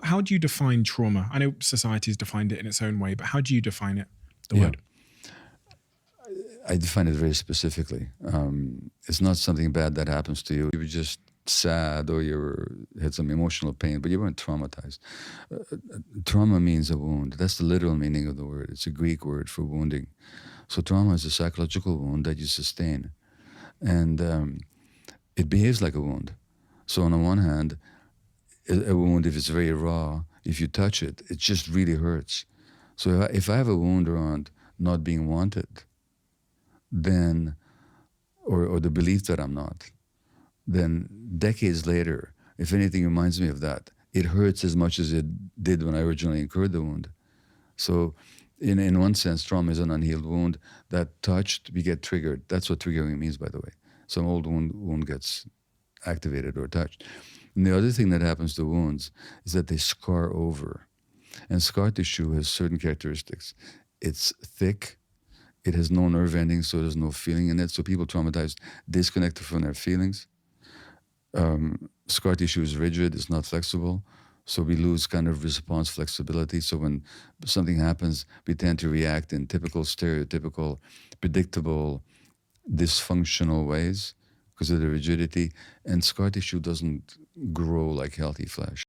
how do you define trauma? I know society's defined it in its own way, but how do you define it, the Yeah. word? I define it very specifically. It's not something bad that happens to you. You were just sad or had some emotional pain, but you weren't traumatized. Trauma means a wound. That's the literal meaning of the word. It's a Greek word for wounding. So trauma is a psychological wound that you sustain. And it behaves like a wound. So on the one hand, a wound, if it's very raw, if you touch it, it just really hurts. So if I have a wound around not being wanted, then, or the belief that I'm not, then decades later, if anything reminds me of that, it hurts as much as it did when I originally incurred the wound. So in one sense, trauma is an unhealed wound that touched, we get triggered. That's what triggering means, by the way. Some old wound gets activated or touched. And the other thing that happens to wounds is that they scar over. And scar tissue has certain characteristics. It's thick, it has no nerve endings, so there's no feeling in it. So people traumatized disconnected from their feelings. Scar tissue is rigid, it's not flexible. So we lose kind of response flexibility. So when something happens, we tend to react in typical, stereotypical, predictable, dysfunctional ways because of the rigidity. And scar tissue doesn't grow like healthy flesh.